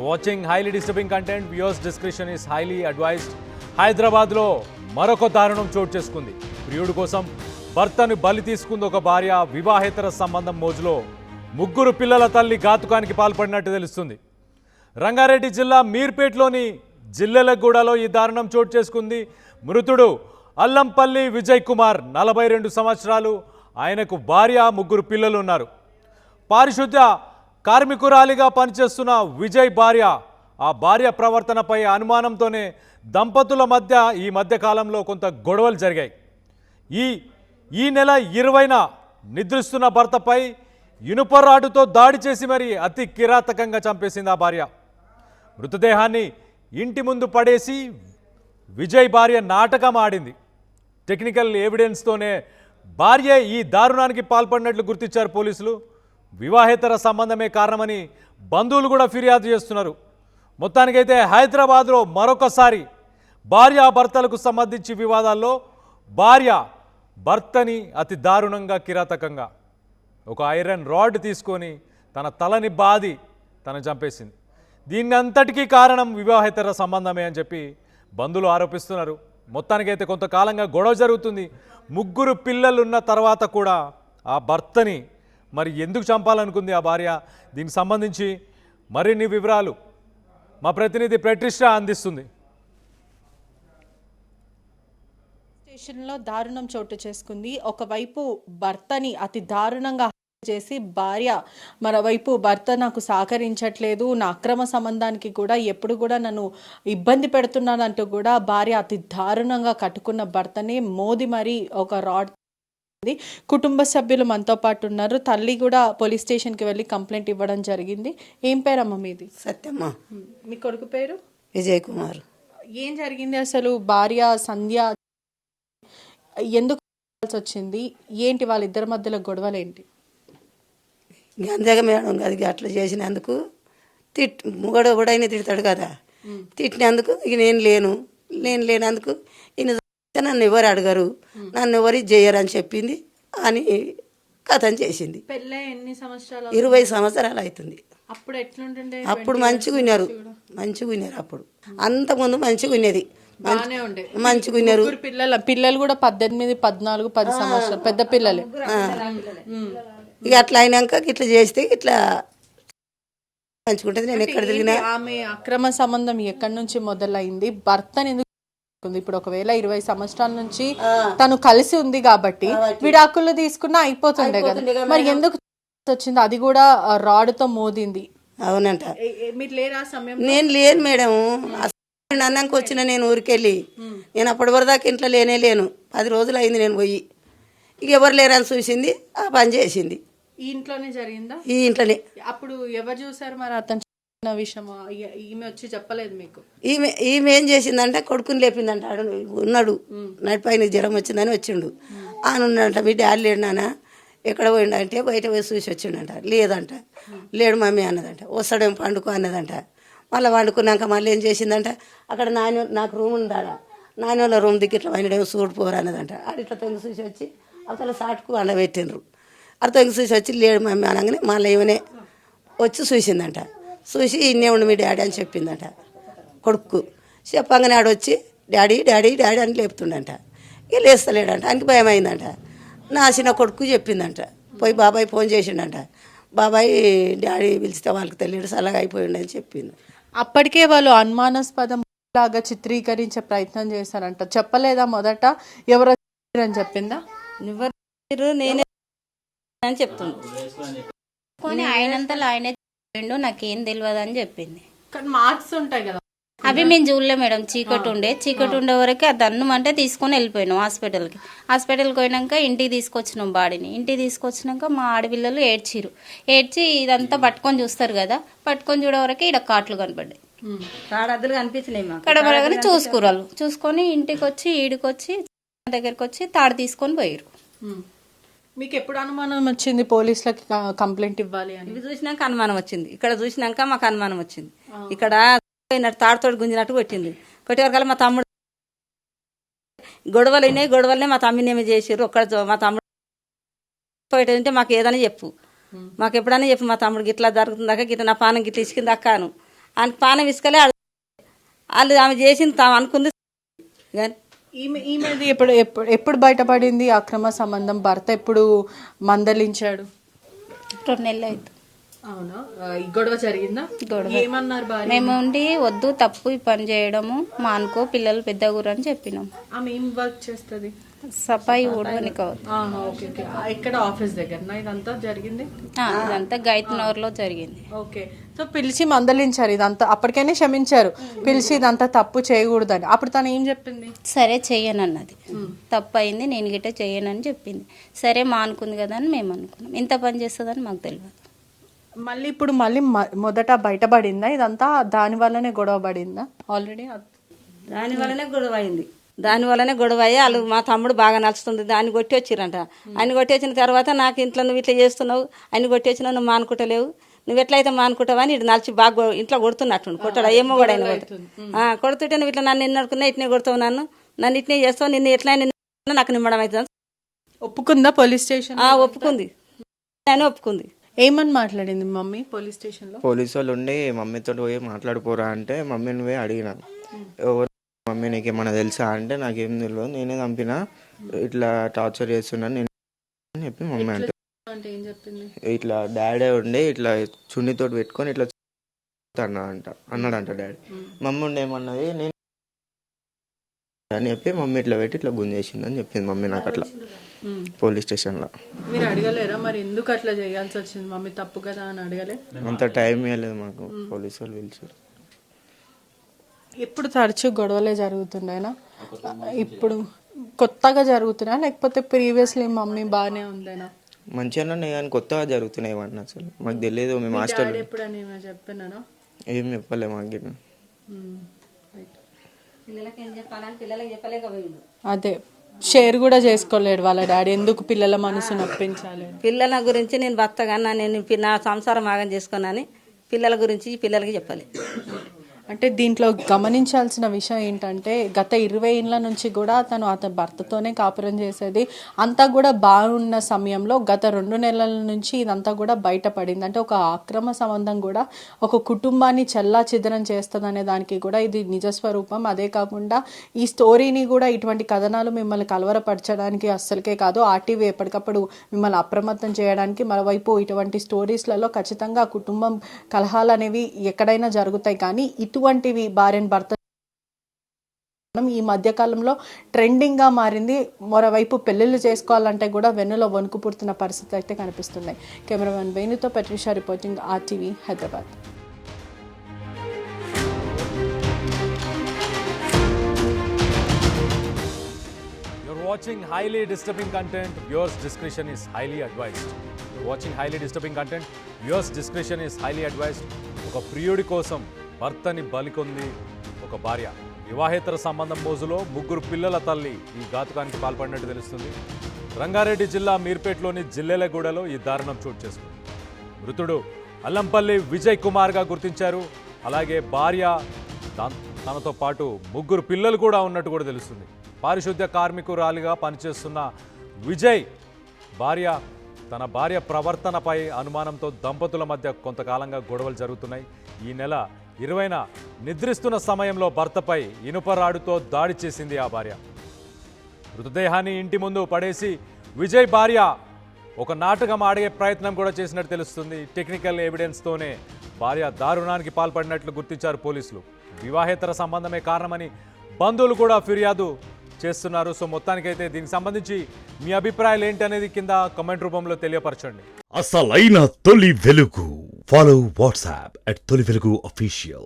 watching highly disturbing content. Viewers' discretion is highly advised. హైదరాబాద్లో మరొక దారుణం చోటు చేసుకుంది. ప్రియుడి కోసం భర్తను బలి తీసుకుంది ఒక భార్య. వివాహేతర సంబంధం మోజులో ముగ్గురు పిల్లల తల్లి ఘాతుకానికి పాల్పడినట్టు తెలుస్తుంది. రంగారెడ్డి జిల్లా మీర్పేట్లోని జిల్లెలగూడలో ఈ దారుణం చోటు చేసుకుంది. మృతుడు అల్లంపల్లి విజయ్ కుమార్, 42 సంవత్సరాలు. ఆయనకు భార్య, ముగ్గురు పిల్లలు ఉన్నారు. పారిశుద్ధ్య కార్మికురాలిగా పనిచేస్తున్న విజయ్ భార్య, ఆ భార్య ప్రవర్తనపై అనుమానంతోనే దంపతుల మధ్య కాలంలో కొంత గొడవలు జరిగాయి. ఈ నెల 20న నిద్రిస్తున్న భర్తపై ఇనుపరాడుతో దాడి చేసి మరీ అతి కిరాతకంగా చంపేసింది ఆ భార్య. మృతదేహాన్ని ఇంటి ముందు పడేసి విజయ్ భార్య నాటకం ఆడింది. టెక్నికల్ ఎవిడెన్స్తోనే భార్య ఈ దారుణానికి పాల్పడినట్లు గుర్తించారు పోలీసులు. వివాహేతర సంబంధమే కారణమని బంధువులు కూడా ఫిర్యాదు చేస్తున్నారు. మొత్తానికైతే హైదరాబాద్లో మరొకసారి భార్యాభర్తలకు సంబంధించి వివాదాల్లో భార్య భర్తని అతి దారుణంగా కిరాతకంగా ఒక ఐరన్ రాడ్ తీసుకొని తన తలని బాది తను చంపేసింది. దీన్ని అంతటికీ కారణం వివాహేతర సంబంధమే అని చెప్పి బంధువులు ఆరోపిస్తున్నారు. మొత్తానికైతే కొంతకాలంగా గొడవ జరుగుతుంది. ముగ్గురు పిల్లలున్న తర్వాత కూడా ఆ భర్తని మరి ఎందుకు చంపాలనుకుంది ఆ భార్య? దీనికి సంబంధించి మరిన్ని వివరాలు మా ప్రతినిధి ప్రతిష్ట అందిస్తుంది. స్టేషన్లో దారుణం చోటు చేసుకుంది. ఒకవైపు భర్తని అతి దారుణంగా చేసి భార్య, మరోవైపు భర్త నాకు సహకరించట్లేదు, నా అక్రమ సంబంధానికి కూడా ఎప్పుడు కూడా నన్ను ఇబ్బంది పెడుతున్నానంటూ కూడా భార్య అతి దారుణంగా కట్టుకున్న భర్తని మోది మరీ ఒక రాడ్. కుటుంబ సభ్యులు మనతో పాటు ఉన్నారు. తల్లి కూడా పోలీస్ స్టేషన్కి వెళ్ళి కంప్లైంట్ ఇవ్వడం జరిగింది. ఏం పేరమ్మా మీది? సత్యమ్మ. మీ కొడుకు పేరు? విజయ్ కుమార్. ఏం జరిగింది అసలు? భార్య సంధ్య ఎందుకు వచ్చింది? ఏంటి వాళ్ళిద్దరి మధ్యలో గొడవలు ఏంటి? అంతేగా మేడం, అది అట్లా చేసినందుకు మొగడు ఎవడైనా తిడతాడు కదా, తిట్టినందుకు ఇక నేను లేనందుకు ఈయన నన్ను ఎవరు అడగరు, నన్ను ఎవరు చేయరు అని చెప్పింది అని కథం చేసింది. 20 సంవత్సరాలు అవుతుంది. అప్పుడు ఎట్లుంటుండే? అప్పుడు మంచిగా ఉన్నారు. అప్పుడు అంతకుముందు మంచిగా ఉన్నది, మంచిగా ఉన్నారు. పిల్లలు కూడా 18, 14, 10 సంవత్సరాలు పెద్ద పిల్లలే. ఇక అట్లా అయినాక ఇట్లా చేస్తే ఇట్లా మంచుకుంటుంది. నేను ఎక్కడ తిరిగినా ఆమె అక్రమ సంబంధం ఎక్కడి నుంచి మొదలైంది? భర్తని ఎందుకు? ఇప్పుడు ఒకవేళ 20 సంవత్సరాల నుంచి తను కలిసి ఉంది కాబట్టి విడాకులు తీసుకున్నా అయిపోతుండే కదా, మరి ఎందుకు వచ్చింది? అది కూడా రాడ్తో మోదింది. అవునంట. మీరు లేరా సమయం? నేను లేను మేడం. అన్నాక వచ్చిన నేను ఊరికెళ్ళి, నేను అప్పటి వరదాకా ఇంట్లో లేను. 10 రోజులు అయింది నేను పోయి. ఇక ఎవరు లేరని చూసింది, ఆ పని చేసింది. ఈ ఇంట్లోనే జరిగిందా? ఈ ఇంట్లోనే. అప్పుడు ఎవరు చూసారు మరి అతను విషయం? ఈమె వచ్చి చెప్పలేదు మీకు? ఈమె ఏం చేసిందంటే కొడుకుని లేపిందంట. ఉన్నాడు నడిపైన జ్వరం వచ్చిందని వచ్చిండు. ఆయన ఉన్నాడంట. మీ డాడీ లేడు నాన్న, ఎక్కడ పోయిండంటే బయట పోయి చూసి వచ్చిండంట. లేదంట. లేడు మమ్మీ అన్నదంట. వస్తాడేమో పండుకో అన్నదంట. మళ్ళీ వండుకున్నాక మళ్ళీ ఏం చేసిందంట, అక్కడ నాకు రూమ్ ఉందాడ, నాని వాళ్ళ రూమ్ దిక్కు ఇట్లా వండేమో చూడిపోరు అన్నదంట. అది ఇట్లా తొంగి చూసి వచ్చి అవతల సాటుకు వండబెట్టిండ్రు. అది తొంగి చూసి వచ్చి లేడు మమ్మీ అనగానే మళ్ళీ ఏమనే వచ్చి చూసిందంట. చూసి ఇన్నే ఉండి మీ డాడీ అని చెప్పిందంట కొడుకు. చెప్పంగానే ఆడొచ్చి డాడీ డాడీ డాడీ అని లేపుతుండంట. ఇక లేస్తలేడంట. ఆయనకి భయం అయిందంట. నా చిన్న కొడుకు చెప్పిందంట. పోయి బాబాయ్ ఫోన్ చేసిండంట. బాబాయ్ డాడీ పిలిస్తే వాళ్ళకి తెలియదు, చల్లగా అయిపోయిండు అని చెప్పింది. అప్పటికే వాళ్ళు అనుమానాస్పదం లాగా చిత్రీకరించే ప్రయత్నం చేశారంట. చెప్పలేదా మొదట? ఎవరో అని చెప్పిందా? ఎవరు నేనే అని చెప్తుంది. కొన్ని ఆయనంతలో ఆయనే చెప్పిండు, నాకేం తెలియదు అని చెప్పింది. కానీ మార్క్స్ ఉంటాయి కదా అవి మేము చూడలే మేడం. చీకటి ఉండే వరకు అది అన్నమంటే తీసుకొని వెళ్ళిపోయినాం హాస్పిటల్కి పోయినాక ఇంటికి తీసుకొచ్చినాం బాడీని. ఇంటికి తీసుకొచ్చినాక మా ఆడపిల్లలు ఏడ్చి ఇదంతా పట్టుకొని చూస్తారు కదా, పట్టుకొని చూడే వరకు ఇక్కడ కాట్లు కనపడ్డాయి, కాడద్దులు కనిపించినాయి. కడబడగానే చూసుకొని ఇంటికి వచ్చి ఈడికొచ్చి దగ్గరికి వచ్చి తాడు తీసుకొని పోయారు. మీకు ఎప్పుడు అనుమానం వచ్చింది పోలీసులకి కంప్లైంట్ ఇవ్వాలి అని? ఇవి చూసినాక అనుమానం వచ్చింది. ఇక్కడ చూసినాక మాకు అనుమానం వచ్చింది. ఇక్కడ తాడుతోటి గుంజినట్టు కొట్టింది. కొట్టేవరకల్లా మా తమ్ముడు గొడవలనే మా తమ్మిని ఏమి చేసారు. ఒక్కడ మా తమ్ముడు పోయేటంటే మాకు ఏదైనా చెప్పు, మాకు ఎప్పుడైనా చెప్పు, మా తమ్ముడు గిట్లా జరుగుతుందాక గిట్లా నా పానం గిట్లా ఇసుకింది అక్కాను ఆయనకి పానం ఇసుకలే వాళ్ళు ఆమె చేసింది తాము అనుకుంది కానీ ఈమెది ఎప్పుడు బయటపడింది అక్రమ సంబంధం? భర్త ఎప్పుడు మందలించాడు? 2 నెలలు అవుతుంది. అవునా? ఈ గొడవ జరిగిందా? ఏమన్నారు భార్య? మేము ఉండి వద్దు తప్పు ఈ పని చేయడము మానుకో, పిల్లలు పెద్దగురు అని చెప్పినాం. ఆమె ఏం వర్క్ చేస్తుంది? సఫాయి ఊడవని కావద్దు. Okay okay. ఇక్కడ ఆఫీస్ దగ్గర ఇదంతా జరిగింది? ఇదంతా గైత్నగర్లో జరిగింది. ఓకే. సో పిలిచి మందలించారు, ఇదంతా అప్పటికైనా క్షమించారు, పిలిచి ఇదంతా తప్పు చేయకూడదని. అప్పుడు తను ఏం చెప్పింది? సరే చెయ్యనన్నది. తప్పు అయింది, నేను గిట్ట చెయ్యనని చెప్పింది. సరే మానుకుంది కదా అని మేము అనుకున్నాం. ఇంత పని చేస్తుందని మాకు తెలియదు. మళ్ళీ ఇప్పుడు మొదట బయటపడిందా ఇదంతా? దాని వల్లనే గొడవ పడిందా? ఆల్రెడీ దానివల్లనే గొడవ అయ్యి వాళ్ళు మా తమ్ముడు బాగా నడుస్తుంది దాన్ని కొట్టి వచ్చిరంట. ఆయన కొట్టి వచ్చిన తర్వాత నాకు ఇంట్లో నువ్వు ఇట్లా చేస్తున్నావు, ఆయన కొట్టి వచ్చినావు, నువ్వు మానుకుంటలేవు, నువ్వు ఎట్లయితే మానుకుంటావు అని ఇటు నలిచి బాగా ఇంట్లో కొడుతున్నట్టు కొట్టడా ఏమో కూడా ఆయన కొడుతుంటే నువ్వు ఇట్లా నన్ను ఎన్నడుకున్నా ఇట్నే కొడతావు, నన్ను ఇట్నే చేస్తావు, నిన్ను ఎట్లా నాకు నిమ్మడం అవుతుంది. ఒప్పుకుందా పోలీస్ స్టేషన్? ఒప్పుకుంది, నేను ఒప్పుకుంది. ఏమని మాట్లాడింది మమ్మీ పోలీస్ స్టేషన్ లో? పోలీసు వాళ్ళు ఉండి మమ్మీతో పోయి మాట్లాడుకోరా అంటే మమ్మీని పోయి అడిగినాను, ఎవరు మమ్మీ నీకేమన్నా తెలుసా అంటే నాకేం తెలియదు, నేనే చంపినా, ఇట్లా టార్చర్ చేస్తున్నాను నేను అని చెప్పి మమ్మీ అంటే ఇట్లా డాడీ ఉండి ఇట్లా చున్నీతో పెట్టుకొని ఇట్లా అన్నాడంట డాడీ. మమ్మీ ఉండి ఏమన్నది నేను అని చెప్పి మమ్మీ ఇట్లా పెట్టి ఇట్లా గుంజేసింది అని చెప్పింది మమ్మీ నాకు అట్లా పోలీస్ స్టేషన్లో. మీరు అడగలేరా మరి ఎందుకు అట్లా చేయాల్సి వచ్చింది? మమ్మీ తప్పు కదా అని అడగలే? అంత టైం ఇవ్వలేదు మాకు, పోలీసు వాళ్ళు పిలిచారు. ఎప్పుడు తరచూ గొడవలే జరుగుతున్నాయినా? ఇప్పుడు కొత్తగా జరుగుతున్నాయా లేకపోతే ప్రీవియస్లీ మమ్మీ బాగానే ఉందేనా? మంచిగానే ఉన్నాయి కానీ కొత్తగా జరుగుతున్నాయి ఇవన్నీ అసలు మాకు తెలియదు. మేము హాస్టల్ ఎప్పుడని చెప్పానా? ఏం చెప్పలే మాకు. అదే షేర్ కూడా చేసుకోలేడు వాళ్ళ డాడీ. ఎందుకు పిల్లల మనసు నొప్పించాలి? పిల్లల గురించి నేను భర్తగా నేను నా సంసారం ఆగం చేసుకున్నాను, పిల్లల గురించి పిల్లలకి చెప్పాలి. అంటే దీంట్లో గమనించాల్సిన విషయం ఏంటంటే గత 20 ఏళ్ళ నుంచి కూడా అతని భర్తతోనే కాపురం చేసేది. అంతా కూడా బాగున్న సమయంలో గత 2 నెలల నుంచి ఇదంతా కూడా బయటపడింది. అంటే ఒక అక్రమ సంబంధం కూడా ఒక కుటుంబాన్ని చెల్లా చెదరం చేస్తుంది అనే దానికి కూడా ఇది నిజస్వరూపం. అదే కాకుండా ఈ స్టోరీని కూడా ఇటువంటి కథనాలు మిమ్మల్ని కలవరపరచడానికి అస్సలకే కాదు, ఆర్టీవీ ఎప్పటికప్పుడు మిమ్మల్ని అప్రమత్తం చేయడానికి. మరోవైపు ఇటువంటి స్టోరీస్లలో ఖచ్చితంగా కుటుంబం కలహాలు అనేవి ఎక్కడైనా జరుగుతాయి, కానీ ఇటువంటివి భార్యను భర్త ఈ మధ్యకాలంలో ట్రెండింగ్ గా మారింది. మరోవైపు పెళ్లిళ్ళు చేసుకోవాలంటే కూడా వెన్నులో వణుకు పుడుతున్న పరిస్థితి అయితే కనిపిస్తున్నాయి. కెమెరామెన్ వేణుతో Patricia reporting, RTV Hyderabad. You're watching highly disturbing content. Viewers' discretion is highly advised. You're watching highly disturbing content. Viewers' discretion is highly advised. ఒక ప్రియుడి కోసం భర్తని బలికొంది ఒక భార్య. వివాహేతర సంబంధం మోజులో 3 పిల్లల తల్లి ఈ ఘాతుకానికి పాల్పడినట్టు తెలుస్తుంది. రంగారెడ్డి జిల్లా మీర్పేట్లోని జిల్లెలగూడలో ఈ దారుణం చోటు చేసుకుంది. మృతుడు అల్లంపల్లి విజయ్ కుమార్గా గుర్తించారు. అలాగే భార్య, తనతో పాటు 3 పిల్లలు కూడా ఉన్నట్టు కూడా తెలుస్తుంది. పారిశుద్ధ్య కార్మికురాలిగా పనిచేస్తున్న విజయ్ తన భార్య ప్రవర్తనపై అనుమానంతో దంపతుల మధ్య కొంతకాలంగా గొడవలు జరుగుతున్నాయి. ఈ నెల 20న నిద్రిస్తున్న సమయంలో భర్తపై ఇనుపరాడుతో దాడి చేసింది ఆ భార్య. మృతదేహాన్ని ఇంటి ముందు పడేసి విజయ్ భార్య ఒక నాటకం ఆడే ప్రయత్నం కూడా చేసినట్టు తెలుస్తుంది. టెక్నికల్ ఎవిడెన్స్తోనే భార్య దారుణానికి పాల్పడినట్లు గుర్తించారు పోలీసులు. వివాహేతర సంబంధమే కారణమని బంధువులు కూడా ఫిర్యాదు చేస్తున్నారు. సో మొత్తానికైతే దీనికి సంబంధించి మీ అభిప్రాయాలు ఏంటి అనేది కింద కామెంట్ రూపంలో తెలియపరచండి. అసలైన తొలి వెలుగు. ఫాలో వాట్సాప్ @తొలి వెలుగు official.